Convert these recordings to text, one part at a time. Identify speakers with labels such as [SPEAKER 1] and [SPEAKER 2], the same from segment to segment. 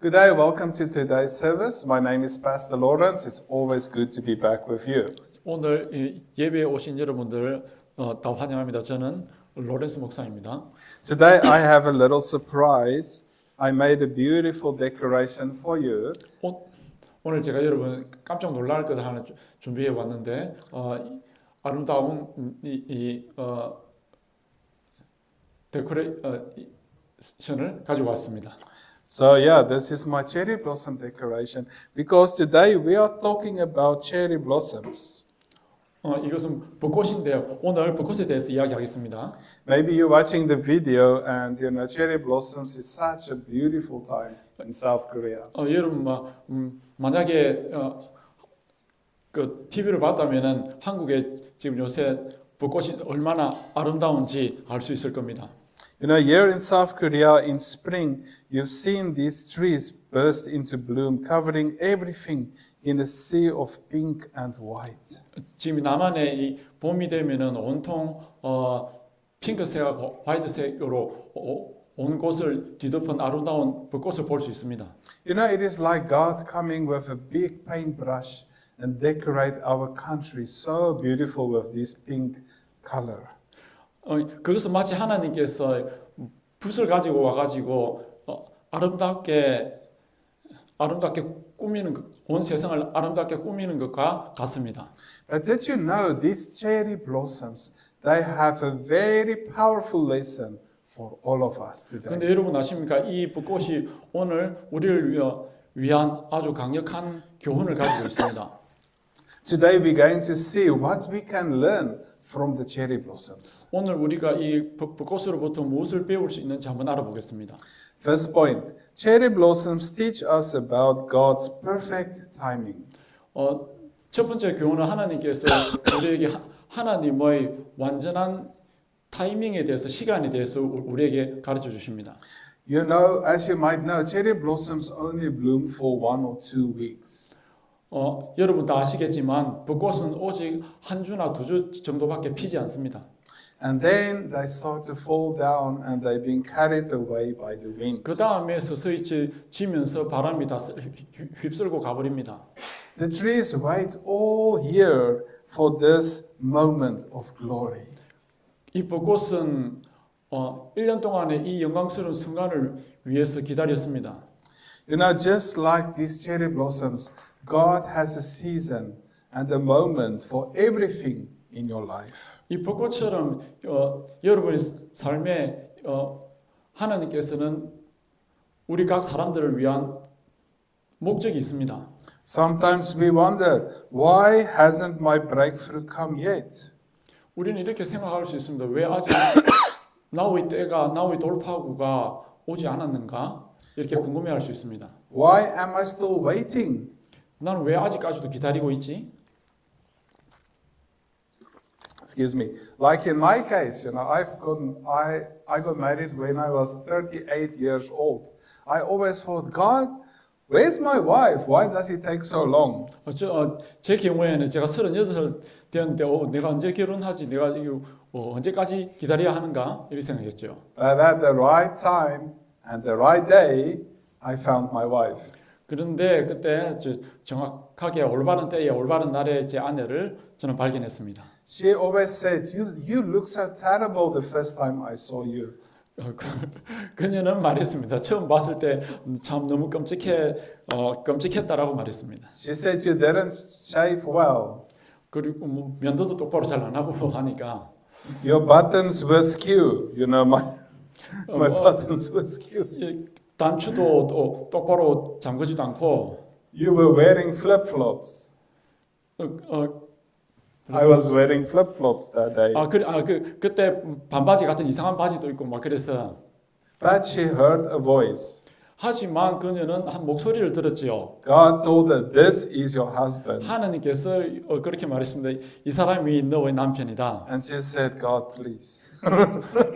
[SPEAKER 1] Good day, welcome to today's service. My name is Pastor Lawrence. It's always good to be back with you.
[SPEAKER 2] 오늘 이 예배에 오신 여러분들 다 환영합니다. 저는 로렌스 목사입니다.
[SPEAKER 1] Today I have a little surprise. I made a beautiful decoration for you.
[SPEAKER 2] 오늘 제가 여러분 깜짝 놀랄 것 하나 준비해 왔는데 아름다운 데코레이션을 가지고 왔습니다.
[SPEAKER 1] So yeah, this is my cherry blossom decoration because today we are talking about cherry blossoms.
[SPEAKER 2] 이것은 벚꽃인데요. 오늘 벚꽃에 대해서 이야기하겠습니다.
[SPEAKER 1] Maybe you're watching the video and you know cherry blossoms is such a beautiful time in South Korea.
[SPEAKER 2] 여러분 만약에 그 TV를 봤다면은 한국에 지금 요새 벚꽃이 얼마나 아름다운지 알 수 있을 겁니다.
[SPEAKER 1] You know, here in South Korea in spring, you've seen these trees burst into bloom, covering everything in a sea of pink and white.
[SPEAKER 2] 지금 남한의 이 봄이 되면은 온통 핑크색하고 화이트색으로 온 곳을 뒤덮은 아름다운 벚꽃을 볼 수 있습니다.
[SPEAKER 1] You know, it is like God coming with a big paintbrush and decorate our country so beautiful with this pink color.
[SPEAKER 2] 그것은 마치 하나님께서 붓을 가지고 와가지고 아름답게 꾸미는 온 세상을 아름답게 꾸미는 것과 같습니다.
[SPEAKER 1] But did you know these cherry blossoms? They have a very powerful lesson for all of us today.
[SPEAKER 2] 그런데 여러분 아십니까? 이 벚꽃이 오늘 우리를 위한 아주 강력한 교훈을 가지고 있습니다.
[SPEAKER 1] Today we're going to see what we can learn from the cherry blossoms.
[SPEAKER 2] 오늘 우리가 이 벚꽃으로부터 무엇을 배울 수 있는지 한번 알아보겠습니다.
[SPEAKER 1] First point, cherry blossoms teach us about God's perfect timing.
[SPEAKER 2] 첫 번째 교훈은 하나님께서 우리에게 하나님의 완전한 타이밍에 대해서 시간에 대해서 우리에게 가르쳐 주십니다.
[SPEAKER 1] You know, as you might know, cherry blossoms only bloom for 1 or 2 weeks.
[SPEAKER 2] 여러분 다 아시겠지만 벚꽃은 오직 한 주나 두 주 정도밖에 피지 않습니다.
[SPEAKER 1] And then they start to fall down and they're being carried away by the wind.
[SPEAKER 2] 그 다음에 서서히 지면서 바람이 다 휩쓸고 가버립니다.
[SPEAKER 1] The trees wait all year for this moment of glory.
[SPEAKER 2] 이 벚꽃은 1년 동안의 이 영광스러운 순간을 위해서 기다렸습니다.
[SPEAKER 1] You know, just like these cherry blossoms, God has a season and a moment for everything in your life.
[SPEAKER 2] 이 벚꽃처럼 여러분의 삶에 하나님께서는 우리 각 사람들을 위한 목적이 있습니다.
[SPEAKER 1] Sometimes we wonder, why hasn't my breakthrough come yet?
[SPEAKER 2] 우리는 이렇게 생각할 수 있습니다. 왜 아직 나의 때가, 나의 돌파구가 오지 않았는가? 이렇게 궁금해할 수 있습니다.
[SPEAKER 1] Why am I still waiting?
[SPEAKER 2] 나는 왜 아직까지도 기다리고 있지?
[SPEAKER 1] Excuse me. Like in my case, you know, I got married when I was 38 years old. I always thought, God, where's my wife? Why does it take so long?
[SPEAKER 2] 제 경우에는 제가 38살 되었는데 내가 언제 결혼하지? 내가 언제까지 기다려야 하는가? 이렇게 생각했죠.
[SPEAKER 1] But at the right time and the right day, I found my wife.
[SPEAKER 2] 그런데 그때 정확하게 올바른 때에 올바른 날에 제 아내를 저는 발견했습니다.
[SPEAKER 1] She always said, you look so terrible the first time I saw you.
[SPEAKER 2] 그녀는 말했습니다. 처음 봤을 때 참 너무 끔찍했다라고 말했습니다.
[SPEAKER 1] She said you didn't shave well.
[SPEAKER 2] 그리고 면도도 똑바로 잘 안 하고 하니까.
[SPEAKER 1] Your buttons were askew. You know, my buttons were askew.
[SPEAKER 2] 단추도 똑바로 잠그지도 않고.
[SPEAKER 1] You were wearing flip-flops. I was wearing flip-flops that day.
[SPEAKER 2] 그때 반바지 같은 이상한 바지도 있고 막 그래서.
[SPEAKER 1] But she heard a voice.
[SPEAKER 2] 하지만 그녀는 한 목소리를 들었지요.
[SPEAKER 1] God told her, "This is your husband."
[SPEAKER 2] 하나님께서 그렇게 말했습니다. 이 사람이 너의 남편이다.
[SPEAKER 1] And she said, "God, please,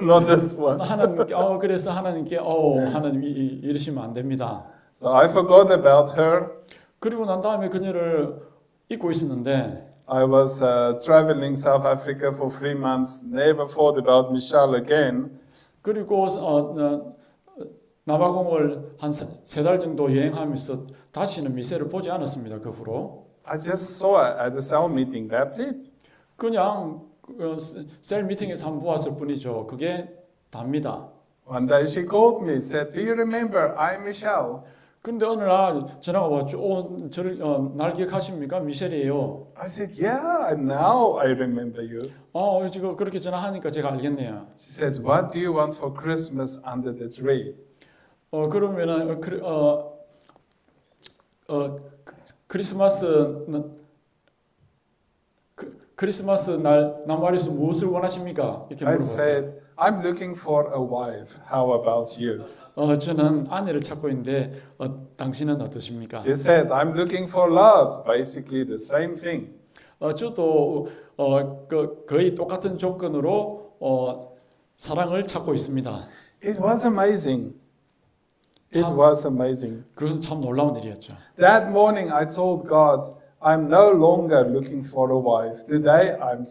[SPEAKER 1] not this one."
[SPEAKER 2] 하나님께 그래서 하나님께 하나님 이러시면 안 됩니다.
[SPEAKER 1] So I forgot about her.
[SPEAKER 2] 그리고 난 다음에 그녀를 잊고 있었는데.
[SPEAKER 1] I was traveling South Africa for 3 months. Never thought about Michelle again.
[SPEAKER 2] 그리고 남아공을 한 세 달 정도 여행하면서 다시는 미세를 보지 않았습니다. 그 후로
[SPEAKER 1] I just saw her at the cell meeting. That's it.
[SPEAKER 2] 그냥 셀 미팅에서 한번 보았을 뿐이죠. 그게 답니다.
[SPEAKER 1] One day she called me, said, "Do you remember? I'm Michelle."
[SPEAKER 2] 근데 어느 날 전화가 왔죠. 저를 날 기억하십니까? 미셸이에요.
[SPEAKER 1] I said, "Yeah, now I remember you."
[SPEAKER 2] 지금 그렇게 전화하니까 제가 알겠네요.
[SPEAKER 1] She said, "What do you want for Christmas under the tree?"
[SPEAKER 2] 그러면은 크리스마스 날 남아리에서 무엇을 원하십니까? 이렇게
[SPEAKER 1] I
[SPEAKER 2] 물어봤어요.
[SPEAKER 1] said, "I'm looking for a wife. How about you?"
[SPEAKER 2] 저는 아내를 찾고 있는데 당신은 어떠십니까?
[SPEAKER 1] She said, "I'm looking for love." Basically the same thing.
[SPEAKER 2] 저도 거의 똑같은 조건으로 사랑을 찾고 있습니다.
[SPEAKER 1] It was amazing. It
[SPEAKER 2] 참-
[SPEAKER 1] was amazing.
[SPEAKER 2] 그것은 참 놀라운 일이었죠.
[SPEAKER 1] That morning I told God, I'm no longer looking for a wife. Today I'm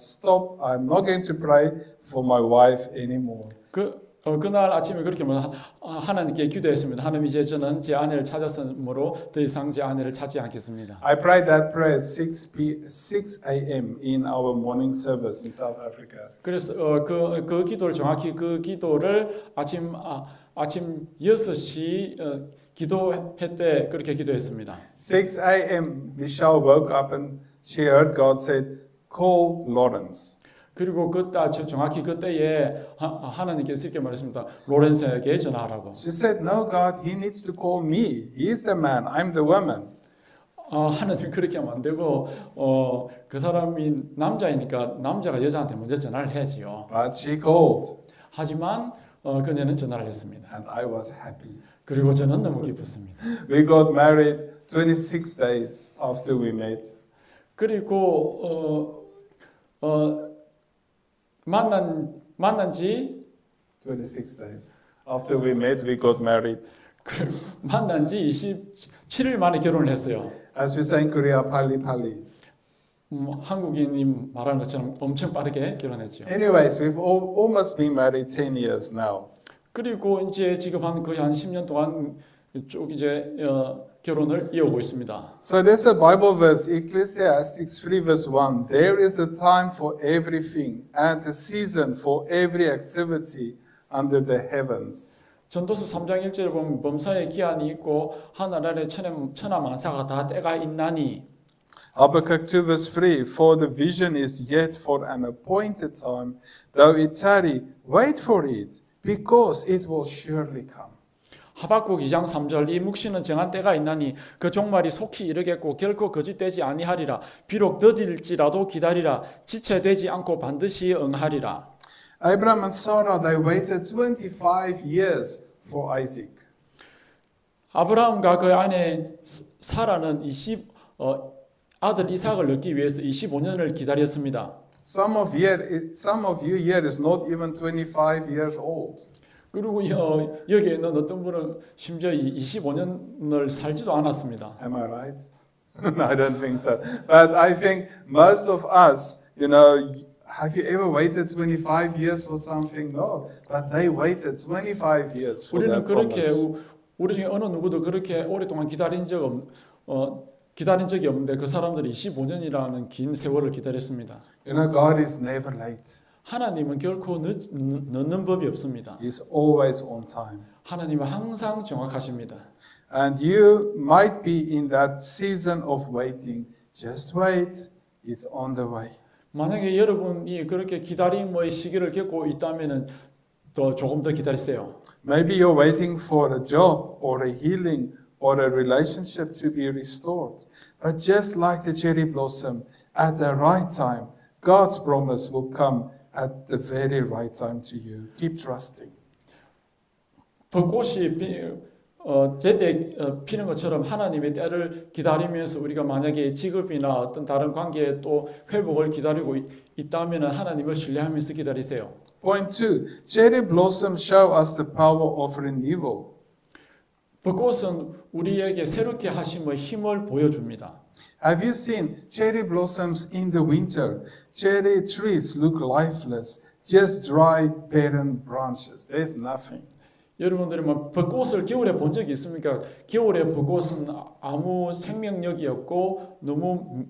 [SPEAKER 1] not going to pray for my wife anymore.
[SPEAKER 2] 그날 아침에 그렇게 하나님께 기도했습니다. 하나님 이제 저는 제 아내를 찾았으므로 더 이상 제 아내를 찾지 않겠습니다.
[SPEAKER 1] I prayed that prayer 6 a.m. in our morning service in South Africa.
[SPEAKER 2] 그래서 그 기도를 정확히 그 기도를 아침 6시 기도회 때 그렇게 기도했습니다.
[SPEAKER 1] 6 a.m. Michelle woke up and she heard God said, "Call Lawrence."
[SPEAKER 2] 그리고 정확히 그때에 하나님께서 이렇게 말했습니다. 로렌스에게 전화하라고.
[SPEAKER 1] She said, "No, God, he needs to call me. He's the man. I'm the woman."
[SPEAKER 2] 하나님 그렇게 하면 안 되고 그 사람이 남자이니까 남자가 여자한테 먼저 전화를 해야지요.
[SPEAKER 1] But she called
[SPEAKER 2] 하지만 그녀는 전화를 했습니다.
[SPEAKER 1] and I was happy.
[SPEAKER 2] 그리고 저는 너무 기뻤습니다.
[SPEAKER 1] We got married 26 days after we met.
[SPEAKER 2] 그리고 만난 지
[SPEAKER 1] 26 days after we met, we got married.
[SPEAKER 2] 만난 지 27일 만에 결혼을 했어요.
[SPEAKER 1] As we say in Korea, pali pali.
[SPEAKER 2] 한국인이 말하는 것처럼 엄청 빠르게 결혼했죠.
[SPEAKER 1] Anyways, we've almost been married 10 years now.
[SPEAKER 2] 그리고 이제 지금 거의 한 10년 동안 쭉 이제 결혼을 이어오고 있습니다.
[SPEAKER 1] So there's a Bible verse, Ecclesiastes 3 verse 1. There is a time for everything and a season for every activity under the heavens.
[SPEAKER 2] 전도서 3장 1절에 보면 범사에 기한이 있고 하늘 아래 천하 만사가 다 때가 있나니.
[SPEAKER 1] Habakkuk 2 verse 3. For the vision is yet for an appointed time, though it tarry, wait for it, because it will surely come.
[SPEAKER 2] 하박국 2장 3절 이 묵시는 정한 때가 있나니 그 종말이 속히 이르겠고 결코 거짓되지 아니하리라. 비록 더딜지라도 기다리라. 지체되지 않고 반드시 응하리라.
[SPEAKER 1] Abraham and Sarah, they waited 25 years for Isaac.
[SPEAKER 2] 아브라함과 그 아내 사라는 아들 이삭을 얻기 위해서 25년을 기다렸습니다.
[SPEAKER 1] Some of you here is not even 25 years old.
[SPEAKER 2] 그리고 여기에 있는 어떤 분은 심지어 25년을 살지도 않았습니다.
[SPEAKER 1] Am I right? No, I don't think so. But I think most of us, have you ever waited 25 years for something? No. But they waited 25 years for
[SPEAKER 2] 우리는
[SPEAKER 1] that
[SPEAKER 2] 그렇게
[SPEAKER 1] promise.
[SPEAKER 2] 우리 중에 어느 누구도 그렇게 오랫동안 기다린 적이 없는데 그 사람들이 25년이라는 긴 세월을 기다렸습니다.
[SPEAKER 1] God is never late.
[SPEAKER 2] 하나님은 결코 늦는 법이 없습니다.
[SPEAKER 1] He's always on time.
[SPEAKER 2] 하나님은 항상 정확하십니다.
[SPEAKER 1] And you might be in that season of waiting. Just wait. It's on the way.
[SPEAKER 2] 만약에 여러분이 그렇게 기다림의 시기를 겪고 있다면은 조금 더 기다리세요.
[SPEAKER 1] Maybe you're waiting for a job or a healing or a relationship to be restored. But just like the cherry blossom, at the right time, God's promise will come at the very right time to you. Keep trusting.
[SPEAKER 2] 벚꽃이 제때 피는 것처럼 하나님의 때를 기다리면서 우리가 만약에 직업이나 어떤 다른 관계에 또 회복을 기다리고 있다면 하나님을 신뢰하면서 기다리세요.
[SPEAKER 1] Point 2. Cherry blossoms show us the power of renewal.
[SPEAKER 2] 벚꽃은 우리에게 새롭게 하심의 힘을 보여줍니다.
[SPEAKER 1] Have you seen cherry blossoms in the winter? Cherry trees look lifeless, just dry, barren branches. There's nothing.
[SPEAKER 2] 여러분들이 뭐 벚꽃을 겨울에 본 적이 있습니까? 겨울에 벚꽃은 아무 생명력이 없고 너무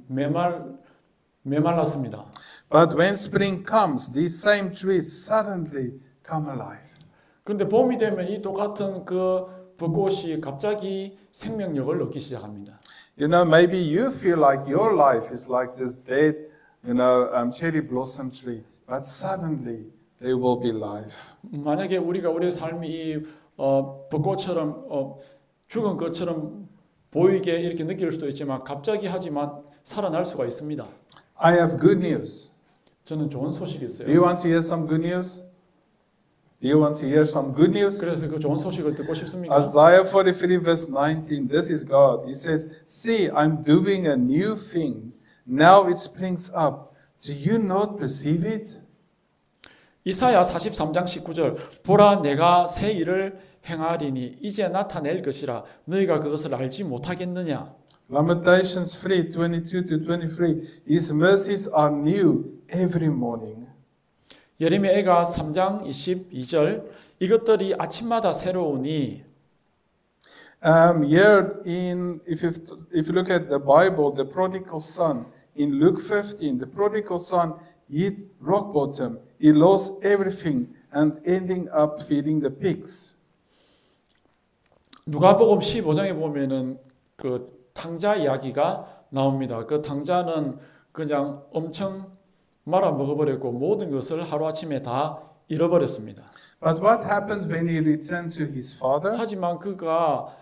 [SPEAKER 2] 메말랐습니다.
[SPEAKER 1] But when spring comes, these same trees suddenly come alive.
[SPEAKER 2] 그런데 봄이 되면 이 똑같은 그 벚꽃이 갑자기 생명력을 얻기 시작합니다.
[SPEAKER 1] You know, maybe you feel like your life is like this dead, cherry blossom tree, but suddenly they will be alive.
[SPEAKER 2] 만약에 우리의 삶이 이 벚꽃처럼 죽은 것처럼 보이게 이렇게 느낄 수도 있지만 갑자기 하지만 살아날 수가 있습니다.
[SPEAKER 1] I have good news.
[SPEAKER 2] 저는 좋은 소식이
[SPEAKER 1] Do
[SPEAKER 2] 있어요.
[SPEAKER 1] you want to hear some good news? Do you want to hear some good news?
[SPEAKER 2] 그래서 그 좋은 소식을 듣고 싶습니까?
[SPEAKER 1] Isaiah 43 verse 19, this is God. He says, see, I'm doing a new thing. Now it springs up. Do you not perceive it?
[SPEAKER 2] 이사야 43장 19절 보라 내가 새 일을 행하리니 이제 나타낼 것이라 너희가 그것을 알지 못하겠느냐.
[SPEAKER 1] Lamentations 3, 22 to 23. His mercies are new every morning.
[SPEAKER 2] 예레미야가 3장 22절 이것들이 아침마다 새로우니
[SPEAKER 1] Here if you look at the Bible, the prodigal son, in Luke 15, the prodigal son hit rock bottom. He lost everything and ending up feeding the pigs.
[SPEAKER 2] 누가복음 15장에 보면은 그 탕자 이야기가 나옵니다. 그 탕자는 그냥 엄청 말아 먹어버렸고 모든 것을 하루아침에 다 잃어버렸습니다.
[SPEAKER 1] But what happened when he returned to his father?
[SPEAKER 2] 하지만 그가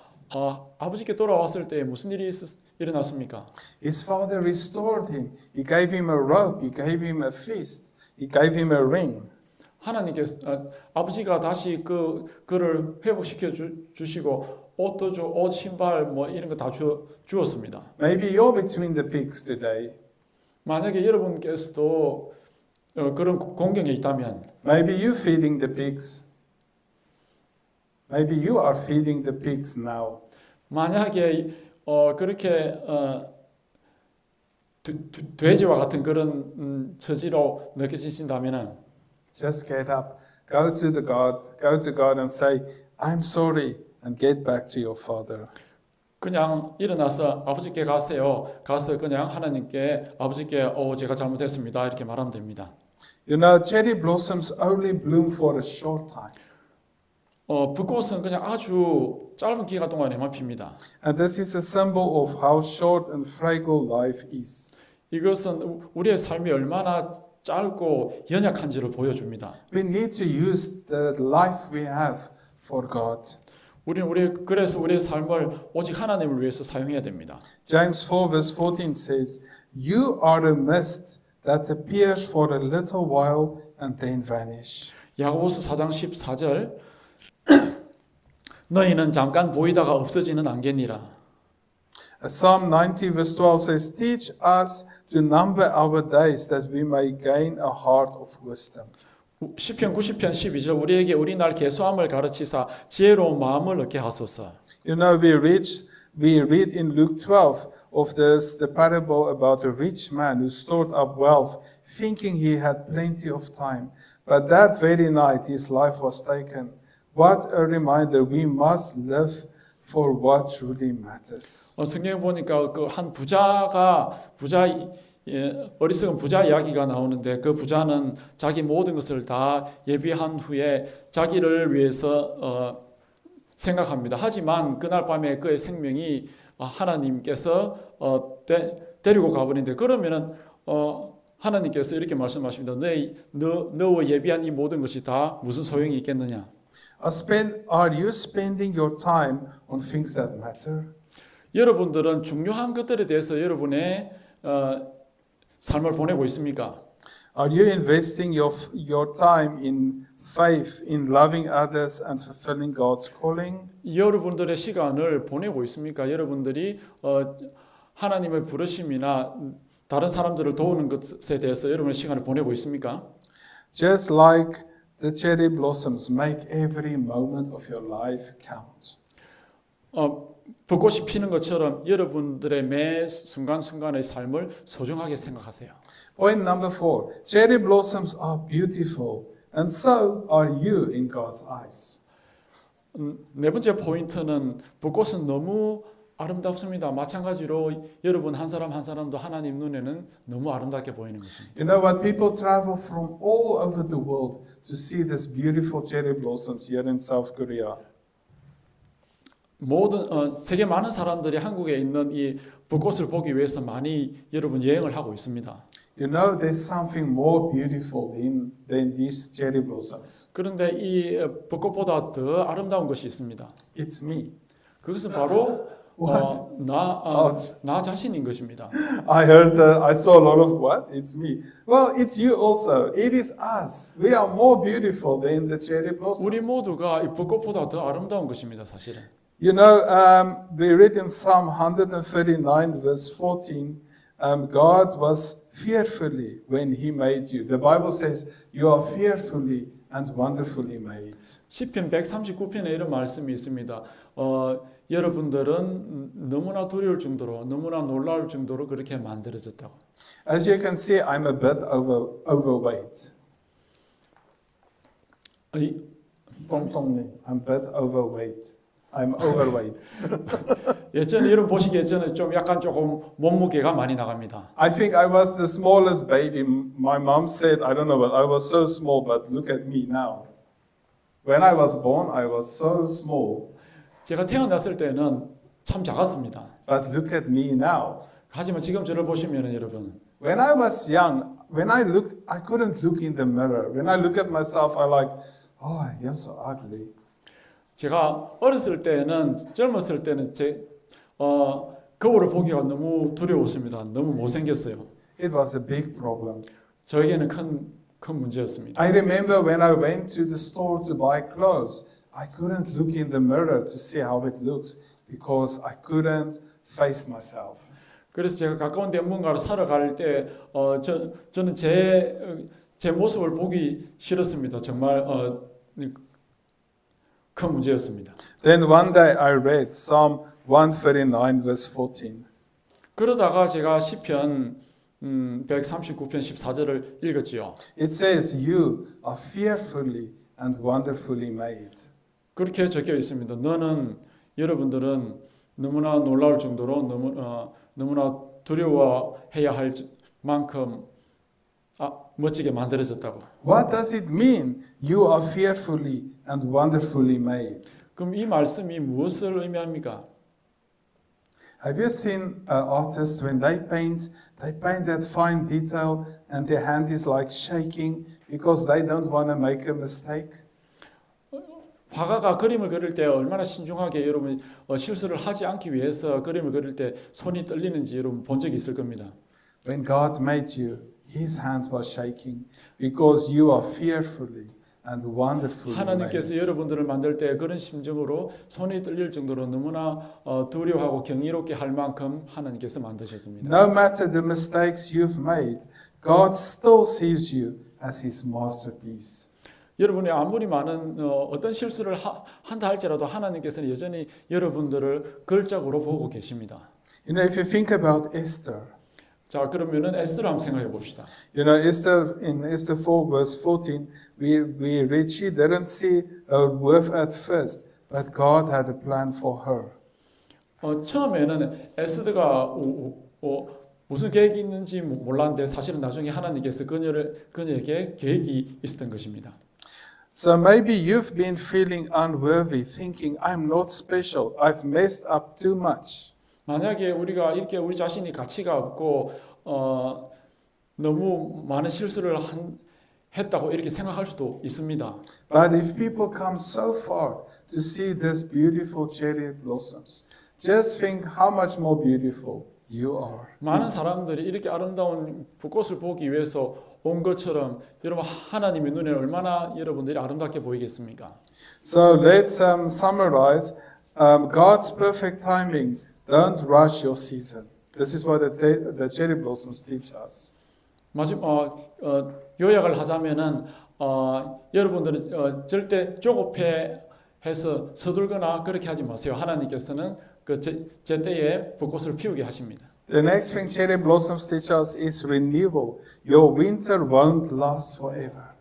[SPEAKER 2] 아버지께 돌아왔을 때 무슨 일이 일어났습니까?
[SPEAKER 1] His father restored him. He gave him a robe. He gave him a feast. He gave him a ring.
[SPEAKER 2] 하나님께서 아버지가 다시 그를 회복시켜 주시고 옷도 줘, 옷, 신발 뭐 이런 거 다 주었습니다.
[SPEAKER 1] Maybe you're between the pigs today.
[SPEAKER 2] 만약에 여러분께서도 그런 공경에 있다면
[SPEAKER 1] Maybe you feeding the pigs. Maybe you are feeding the pigs now.
[SPEAKER 2] 만약에 그렇게 돼지와 같은 그런 처지로 느껴지신다면은
[SPEAKER 1] Just get up, go to God and say, I'm sorry, and get back to your father.
[SPEAKER 2] 그냥 일어나서 아버지께 가세요. 가서 그냥 하나님께 아버지께 제가 잘못했습니다. 이렇게 말하면 됩니다.
[SPEAKER 1] You know, cherry blossoms only bloom for a short time.
[SPEAKER 2] 벚꽃은 그냥 아주 짧은 기간 동안에만 핍니다.
[SPEAKER 1] And this is a symbol of how short and fragile life is.
[SPEAKER 2] 이것은 우리의 삶이 얼마나 짧고 연약한지를 보여줍니다.
[SPEAKER 1] We need to use the life we have for God.
[SPEAKER 2] 그래서 우리의 삶을 오직 하나님을 위해서 사용해야 됩니다.
[SPEAKER 1] James 4 verse 14 says, You are a mist that appears for a little while and then vanish.
[SPEAKER 2] 야고보서 4장 14절 너희는 잠깐 보이다가 없어지는 안개니라.
[SPEAKER 1] Psalm 90 verse 12 says, Teach us to number our days that we may gain a heart of wisdom.
[SPEAKER 2] 시편 90편 12절 우리에게 우리 날 계수함을 가르치사 지혜로운 마음을 얻게 하소서.
[SPEAKER 1] You know, we read in Luke 12 of the parable about a rich man who stored up wealth, thinking he had plenty of time. But that very night his life was taken. What a reminder, we must live for what truly matters.
[SPEAKER 2] 성경에 보니까 그 한 어리석은 부자 이야기가 나오는데 그 부자는 자기 모든 것을 다 예비한 후에 자기를 위해서 생각합니다. 하지만 그날 밤에 그의 생명이 하나님께서 데리고 가버리는데 그러면은 하나님께서 이렇게 말씀하십니다. 너와 예비한 이 모든 것이 다 무슨 소용이 있겠느냐?
[SPEAKER 1] Are you spending your time on things that matter?
[SPEAKER 2] 여러분들은 중요한 것들에 대해서 여러분의 삶을 보내고 있습니까?
[SPEAKER 1] Are you investing your time in faith, in loving others and fulfilling God's calling?
[SPEAKER 2] 여러분들의 시간을 보내고 있습니까? 여러분들이 하나님의 부르심이나 다른 사람들을 도우는 것에 대해서 여러분의 시간을 보내고 있습니까?
[SPEAKER 1] Just like the cherry blossoms, make every moment of your life count.
[SPEAKER 2] 벚꽃이 피는 것처럼 여러분들의 매 순간순간의 삶을 소중하게 생각하세요.
[SPEAKER 1] Point number 4. Cherry blossoms are beautiful, and so are you in God's eyes.
[SPEAKER 2] 네 번째 포인트는 벚꽃은 너무 아름답습니다. 마찬가지로 여러분 한 사람 한 사람도 하나님 눈에는 너무 아름답게 보이는 것입니다.
[SPEAKER 1] You know what? People travel from all over the world to see this beautiful cherry blossoms here in South Korea.
[SPEAKER 2] 모든 세계 많은 사람들이 한국에 있는 이 벚꽃을 보기 위해서 많이 여러분 여행을 하고 있습니다.
[SPEAKER 1] You know, there's something more beautiful than these cherry blossoms.
[SPEAKER 2] 그런데 이 벚꽃보다 더 아름다운 것이 있습니다.
[SPEAKER 1] It's me.
[SPEAKER 2] 그것은 바로 나 자신인 것입니다.
[SPEAKER 1] I saw a lot of what? It's me. Well, it's you also. It is us. We are more beautiful than the cherry blossoms.
[SPEAKER 2] 우리 모두가 이 벚꽃보다 더 아름다운 것입니다, 사실은.
[SPEAKER 1] You know, we read in Psalm 139, verse 14, God was fearfully when He made you. The Bible says you are fearfully and wonderfully made.
[SPEAKER 2] 시편 139편에 이런 말씀이 있습니다. 여러분들은 너무나 두려울 정도로, 너무나 놀라울 정도로 그렇게 만들어졌다고.
[SPEAKER 1] As you can see, I'm a bit overweight. I'm a bit overweight. I'm overweight.
[SPEAKER 2] 예전에 여러분 보시기에 저는 좀 약간 조금 몸무게가 많이 나갑니다.
[SPEAKER 1] I think I was the smallest baby. My mom said, I don't know, but I was so small, but look at me now. When I was born, I was so small.
[SPEAKER 2] 제가 태어났을 때는 참 작았습니다.
[SPEAKER 1] But look at me now.
[SPEAKER 2] 하지만 지금 저를 보시면은 여러분,
[SPEAKER 1] When I was young, I couldn't look in the mirror. When I look at myself, I like, oh, you're so ugly.
[SPEAKER 2] 제가 어렸을 때는, 젊었을 때는 거울을 보기가 너무 두려웠습니다. 너무 못생겼어요.
[SPEAKER 1] It was a big problem.
[SPEAKER 2] 저에게는 큰 문제였습니다.
[SPEAKER 1] I remember when I went to the store to buy clothes, I couldn't look in the mirror to see how it looks because I couldn't face myself.
[SPEAKER 2] 그래서 제가 가까운 데 뭔가를 사러 갈 때 저는 제 모습을 보기 싫었습니다. 정말 큰 문제였습니다.
[SPEAKER 1] Then one day I read Psalm 139 verse 14.
[SPEAKER 2] 그러다가 제가 시편 139편 14절을 읽었지요.
[SPEAKER 1] It says, You are fearfully and wonderfully made.
[SPEAKER 2] 그렇게 적혀 있습니다. 여러분들은 너무나 놀라울 정도로 너무나 두려워해야 할 만큼 멋지게 만들어졌다고.
[SPEAKER 1] What does it mean? You are fearfully and wonderfully made.
[SPEAKER 2] 그럼 이 말씀이 무엇을 의미합니까?
[SPEAKER 1] Have you seen artists when they paint that fine detail and their hand is like shaking because they don't want to make a mistake?
[SPEAKER 2] 화가가 그림을 그릴 때 얼마나 신중하게 여러분 실수를 하지 않기 위해서 그림을 그릴 때 손이 떨리는지 여러분 본 적이 있을 겁니다.
[SPEAKER 1] When God made you, His hand was shaking because you are fearfully and wonderfully
[SPEAKER 2] 하나님께서
[SPEAKER 1] made.
[SPEAKER 2] 여러분들을 만들 때 그런 심정으로 손이 떨릴 정도로 너무나 두려워하고 경이롭게 할 만큼 하나님께서 만드셨습니다.
[SPEAKER 1] No matter the mistakes you've made, God still sees you as His masterpiece.
[SPEAKER 2] 여러분이 아무리 많은 어떤 실수를 한다 할지라도 하나님께서는 여전히 여러분들을 걸작으로 보고 계십니다.
[SPEAKER 1] You know, if you think about Esther.
[SPEAKER 2] 자, 그러면은 에스더를 한번 생각해 봅시다.
[SPEAKER 1] You know, in Esther 4 verse 14, we read she didn't see her worth at first, but God had a plan for her.
[SPEAKER 2] 처음에는 에스더가 무슨 계획이 있는지 몰랐는데 사실은 나중에 하나님께서 그녀에게 계획이 있었던 것입니다.
[SPEAKER 1] So maybe you've been feeling unworthy, thinking I'm not special, I've messed up too much.
[SPEAKER 2] 만약에 우리가 이렇게 우리 자신이 가치가 없고 너무 많은 실수를 했다고 이렇게 생각할 수도 있습니다.
[SPEAKER 1] But if people come so far to see these beautiful cherry blossoms, just think how much more beautiful you are.
[SPEAKER 2] 많은 사람들이 이렇게 아름다운 벚꽃을 보기 위해서 온 것처럼 여러분 하나님의 눈에 얼마나 여러분들이 아름답게 보이겠습니까?
[SPEAKER 1] So let's summarize God's perfect timing. Don't rush your season. This is what the cherry blossoms teach us.
[SPEAKER 2] 요약을 하자면은 여러분들은 절대 조급해서 서둘거나 그렇게 하지 마세요. 하나님께서는 제 때에 벚꽃을 피우게 하십니다.
[SPEAKER 1] The next thing cherry blossoms teach us is renewal. Your winter won't last forever.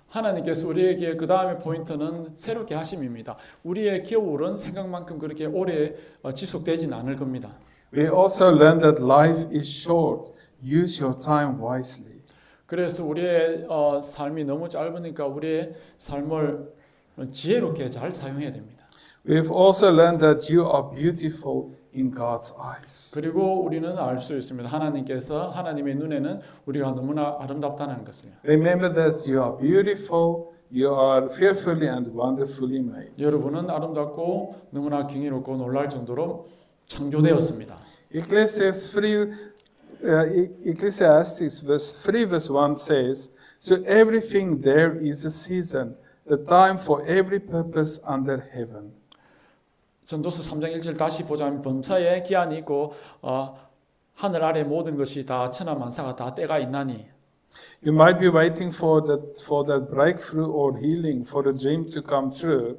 [SPEAKER 2] 하나님께서 우리에게 그 다음에 포인트는 새롭게 하심입니다. 우리의 겨울은 생각만큼 그렇게 오래 지속되지는 않을 겁니다.
[SPEAKER 1] We also learn that life is short. Use your time wisely.
[SPEAKER 2] 그래서 우리의 삶이 너무 짧으니까 우리의 삶을 지혜롭게 잘 사용해야 됩니다.
[SPEAKER 1] We've also learned that you are beautiful in God's eyes.
[SPEAKER 2] 그리고 우리는 알 수 있습니다. 하나님의 눈에는 우리가 너무나 아름답다는 것을요.
[SPEAKER 1] Remember this, you are beautiful, you are fearfully and wonderfully made.
[SPEAKER 2] 여러분은 아름답고 너무나 경이롭고 놀랄 정도로 창조되었습니다.
[SPEAKER 1] Ecclesiastes verse 3 verse 1 says, To everything there is a season, a time for every purpose under heaven.
[SPEAKER 2] 전도서 3장 1절 다시 보자면 범사에 기한이 있고 하늘 아래 모든 것이 다 천하만사가 다 때가 있나니.
[SPEAKER 1] You might be waiting for that breakthrough or healing, for a dream to come true.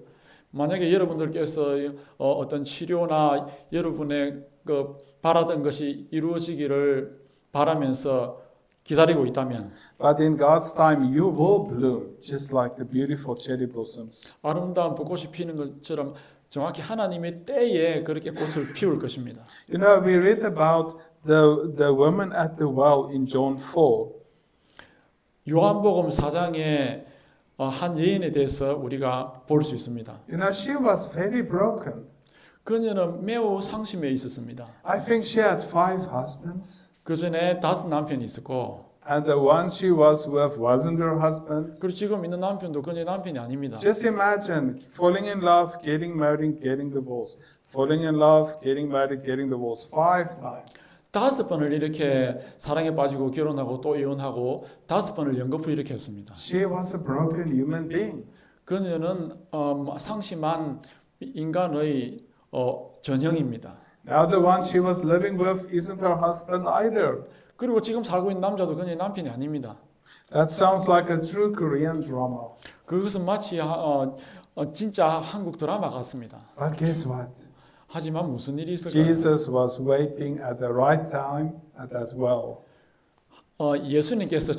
[SPEAKER 2] 만약에 여러분들께서 어떤 치료나 여러분의 그 바라던 것이 이루어지기를 바라면서 기다리고 있다면,
[SPEAKER 1] But in God's time, you will bloom, just like the beautiful cherry blossoms.
[SPEAKER 2] 아름다운 벚꽃이 피는 것처럼 정확히 하나님의 때에 그렇게 꽃을 피울 것입니다.
[SPEAKER 1] You know, we read about the woman at the well in John 4.
[SPEAKER 2] 요한복음 4장에 한 여인에 대해서 우리가 볼 수 있습니다.
[SPEAKER 1] You know, she was very broken.
[SPEAKER 2] 그녀는 매우 상심해 있었습니다.
[SPEAKER 1] I think she had 5 husbands.
[SPEAKER 2] 그 전에 5 남편이 있었고,
[SPEAKER 1] And the one she was with wasn't her husband.
[SPEAKER 2] 그리고 지금 있는 남편도 그녀의 남편이 아닙니다.
[SPEAKER 1] Just imagine falling in love, getting married, getting divorced. Falling in love, getting married, getting divorced 5 times.
[SPEAKER 2] 5번을 이렇게 사랑에 빠지고 결혼하고 또 이혼하고 5번을 연거푸 이렇게 했습니다.
[SPEAKER 1] She was a broken human being.
[SPEAKER 2] 그녀는 상심한 인간의 전형입니다.
[SPEAKER 1] Now the one she was living with isn't her husband either.
[SPEAKER 2] 그리고 지금 살고 있는 남자도 그녀의 남편이 아닙니다.
[SPEAKER 1] That sounds like a true Korean drama.
[SPEAKER 2] 그것은 마치 진짜 한국 드라마 같습니다.
[SPEAKER 1] But guess what?
[SPEAKER 2] 하지만 무슨 일이 있을까요?
[SPEAKER 1] Jesus was waiting at the right time at that well.
[SPEAKER 2] 예수님께서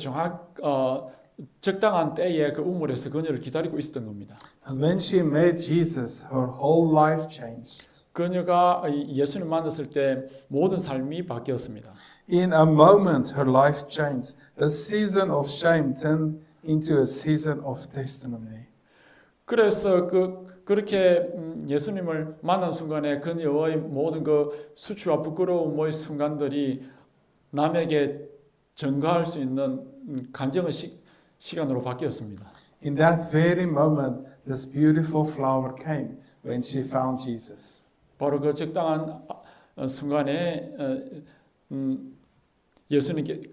[SPEAKER 2] 적당한 때에 그 우물에서 그녀를 기다리고 있었던 겁니다.
[SPEAKER 1] And when she met Jesus, her whole life changed.
[SPEAKER 2] 그녀가 예수님 만났을 때 모든 삶이 바뀌었습니다.
[SPEAKER 1] In a moment, her life changed. A season of shame turned into a season of testimony.
[SPEAKER 2] 그래서 그렇게 예수님을 만난 순간에 그녀의 모든 그 수치와 부끄러움의 순간들이 남에게 전가할 수 있는 간증의 시간으로 바뀌었습니다.
[SPEAKER 1] In that very moment, this beautiful flower came when she found Jesus.
[SPEAKER 2] 바로 그 적당한 순간에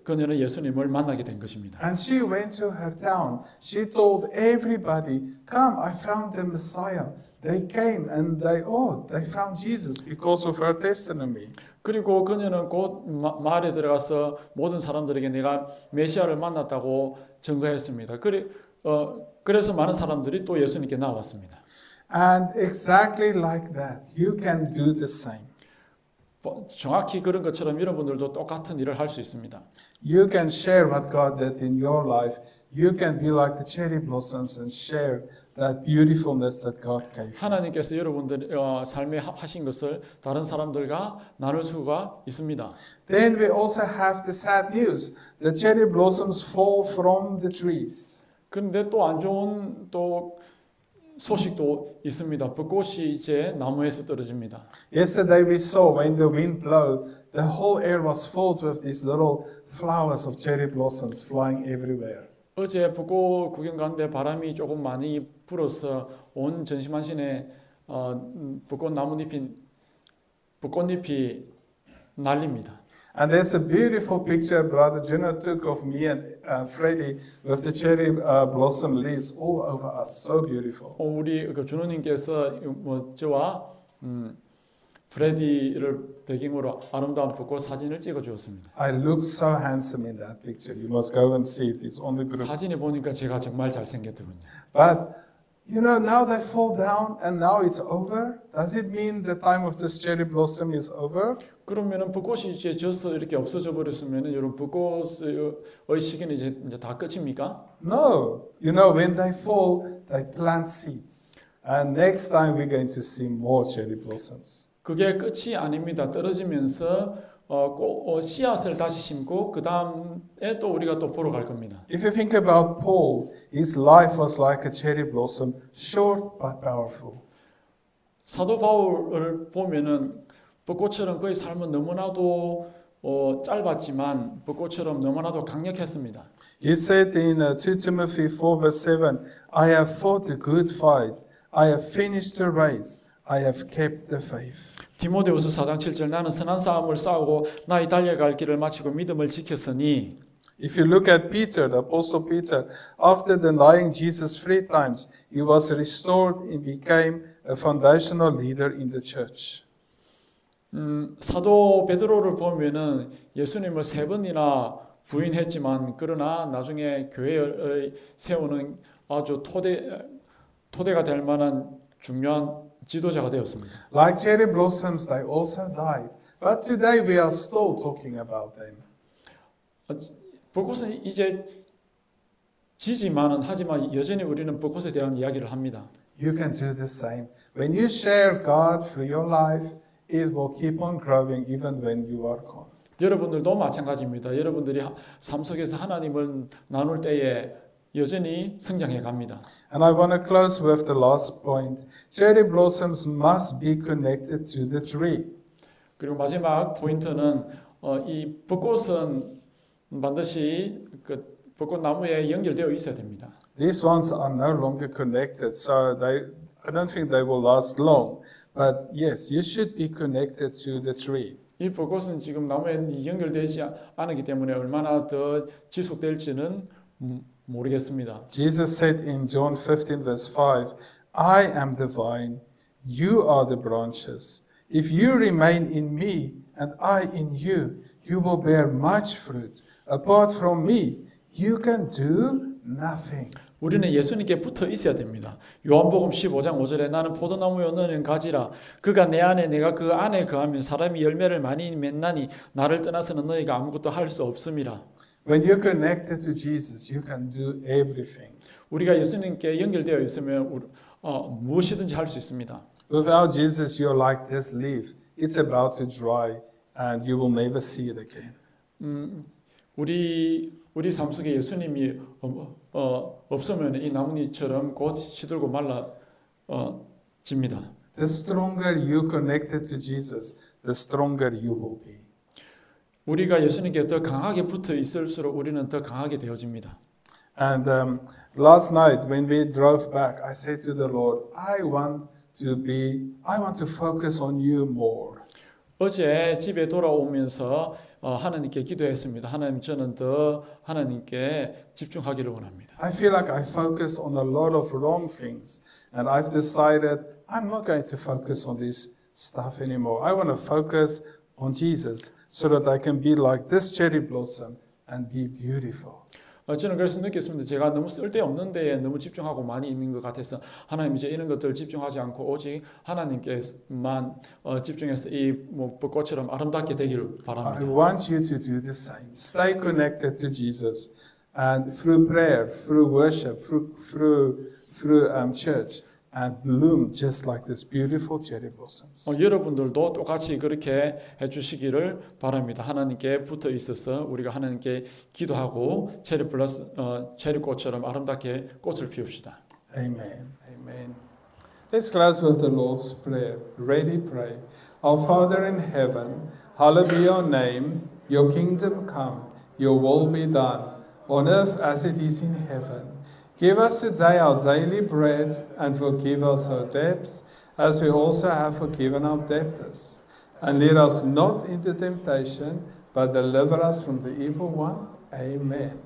[SPEAKER 2] 그녀는 예수님을 만나게 된 것입니다.
[SPEAKER 1] And she went to her town. She told everybody, "Come, I found the Messiah." They came and they found Jesus because of her testimony.
[SPEAKER 2] 그리고 그녀는 곧 마을에 들어가서 모든 사람들에게 내가 메시아를 만났다고 증거했습니다. 그래서 많은 사람들이 또 예수님께 나왔습니다.
[SPEAKER 1] And exactly like that, you can do the same.
[SPEAKER 2] 정확히 그런 것처럼 여러분들도 똑같은 일을 할 수 있습니다.
[SPEAKER 1] You can share what God did in your life. You can be like the cherry blossoms and share that beautifulness that God gave.
[SPEAKER 2] 하나님께서 여러분들 삶에 하신 것을 다른 사람들과 나눌 수가 있습니다.
[SPEAKER 1] Then we also have the sad news. The cherry blossoms fall from the trees.
[SPEAKER 2] 그런데 또 안 좋은 소식도 있습니다. 벚꽃이 이제 나무에서 떨어집니다.
[SPEAKER 1] Yesterday we saw when the wind blew, the whole air was filled with these little flowers of cherry blossoms flying everywhere.
[SPEAKER 2] 어제 벚꽃 구경 갔는데 바람이 조금 많이 불어서 온 전시만신에 벚꽃잎이 날립니다.
[SPEAKER 1] And there's a beautiful picture Brother Jenna took of me and Freddie with the cherry blossom leaves all over us. So beautiful.
[SPEAKER 2] 우리 준호님께서 저와 프레디를 배경으로 아름다운 벚꽃 사진을 찍어 주었습니다.
[SPEAKER 1] I look so handsome in that picture. You must go and see it. It's on the group.
[SPEAKER 2] 사진에 보니까 제가 정말 잘생겼더군요.
[SPEAKER 1] But You know, now they fall down and now it's over. Does it mean the time of this cherry blossom is over?
[SPEAKER 2] 그러면은 벚꽃이 이제 져서 이렇게 없어져 버렸으면은 여러분 벚꽃의 시기는 이제 다 끝입니까?
[SPEAKER 1] No. You know, when they fall, they plant seeds. And next time we're going to see more cherry blossoms.
[SPEAKER 2] 그게 끝이 아닙니다. 떨어지면서 씨앗을 다시 심고 그 다음에 또 우리가 또 보러 갈 겁니다.
[SPEAKER 1] If you think about Paul, his life was like a cherry blossom, short but powerful.
[SPEAKER 2] 사도 바울을 보면은 벚꽃처럼 그의 삶은 너무나도 짧았지만 벚꽃처럼 너무나도 강력했습니다.
[SPEAKER 1] He said in 2 Timothy 4 verse 7, I have fought a good fight, I have finished the race, I have kept the faith.
[SPEAKER 2] 디모데후서 4장 7절 나는 선한 싸움을 싸우고 나의 달려갈 길을 마치고 믿음을 지켰으니
[SPEAKER 1] If you look at Peter, the Apostle Peter, after denying Jesus 3 times, he was restored and became a foundational leader in the church.
[SPEAKER 2] 사도 베드로를 보면은 예수님을 3번이나 부인했지만 그러나 나중에 교회를 세우는 아주 토대가 될 만한 중요한 지도자가 되었습니다.
[SPEAKER 1] Like cherry blossoms, they also died. But today we are still talking about them.
[SPEAKER 2] 벚꽃은 이제 지지만은 하지만 여전히 우리는 벚꽃에 대한 이야기를 합니다.
[SPEAKER 1] You can do the same. When you share God through your life, it will keep on growing even when you are gone.
[SPEAKER 2] 여러분들도 마찬가지입니다. 여러분들이 삶 속에서 하나님을 나눌 때에 여전히 성장해 갑니다.
[SPEAKER 1] And I want to close with the last point. Cherry blossoms must be connected to the tree.
[SPEAKER 2] 그리고 마지막 포인트는 이 벚꽃은 반드시 그 벚꽃 나무에 연결되어 있어야 됩니다.
[SPEAKER 1] These ones are no longer connected, so I don't think they will last long. But yes, you should be connected to the tree.
[SPEAKER 2] 이 벚꽃은 지금 나무에 연결되지 않기 때문에 얼마나 더 지속될지는 모르겠습니다.
[SPEAKER 1] Jesus said in John 15 verse 5, I am the vine, you are the branches. If you remain in me and I in you, you will bear much fruit. Apart from me, you can do nothing.
[SPEAKER 2] 우리는 예수님께 붙어 있어야 됩니다. 요한복음 15장 5절에 나는 포도나무요 너는 가지라. 그가 내 안에 내가 그 안에 거하면 사람이 열매를 많이 맺나니 나를 떠나서는 너희가 아무것도 할 수 없음이라.
[SPEAKER 1] When you're connected to Jesus, you can do everything.
[SPEAKER 2] 우리가 예수님께 연결되어 있으면 무엇이든지 할 수 있습니다.
[SPEAKER 1] Without Jesus, you're like this leaf. It's about to dry and you will never see it again.
[SPEAKER 2] 우리 삶 속에 예수님이 없으면 이 나뭇잎처럼 곧 시들고 말라 집니다.
[SPEAKER 1] The stronger you connected to Jesus, the stronger you will be.
[SPEAKER 2] 우리가 예수님께 더 강하게 붙어 있을수록 우리는 더 강하게 되어집니다.
[SPEAKER 1] And last night when we drove back, I said to the Lord, I want to focus on you more.
[SPEAKER 2] 어제 집에 돌아오면서 하나님께 기도했습니다. 하나님 저는 더 하나님께 집중하기를 원합니다.
[SPEAKER 1] I feel like I focus on a lot of wrong things and I've decided I'm not going to focus on this stuff anymore. I want to focus on Jesus so that I can be like this cherry blossom and be beautiful.
[SPEAKER 2] 저는 그래서 느꼈습니다. 제가 너무 쓸데없는 데에 너무 집중하고 많이 있는 것 같아서 하나님 이제 이런 것들 집중하지 않고 오직 하나님께만 집중해서 이 벚꽃처럼 아름답게 되기를 바랍니다.
[SPEAKER 1] I want you to do the same. Stay connected to Jesus and through prayer, through worship, through church and bloom just like this beautiful cherry blossoms.
[SPEAKER 2] 여러분들도 똑같이 그렇게 해주시기를 바랍니다. 하나님께 붙어 있어서 우리가 하나님께 기도하고 체리꽃처럼 아름답게 꽃을 피웁시다.
[SPEAKER 1] Amen. Amen. Let's close with the Lord's Prayer. Ready, pray. Our Father in heaven, hallowed be your name. Your kingdom come. Your will be done on earth as it is in heaven. Give us today our daily bread and forgive us our debts as we also have forgiven our debtors. And lead us not into temptation, but deliver us from the evil one. Amen.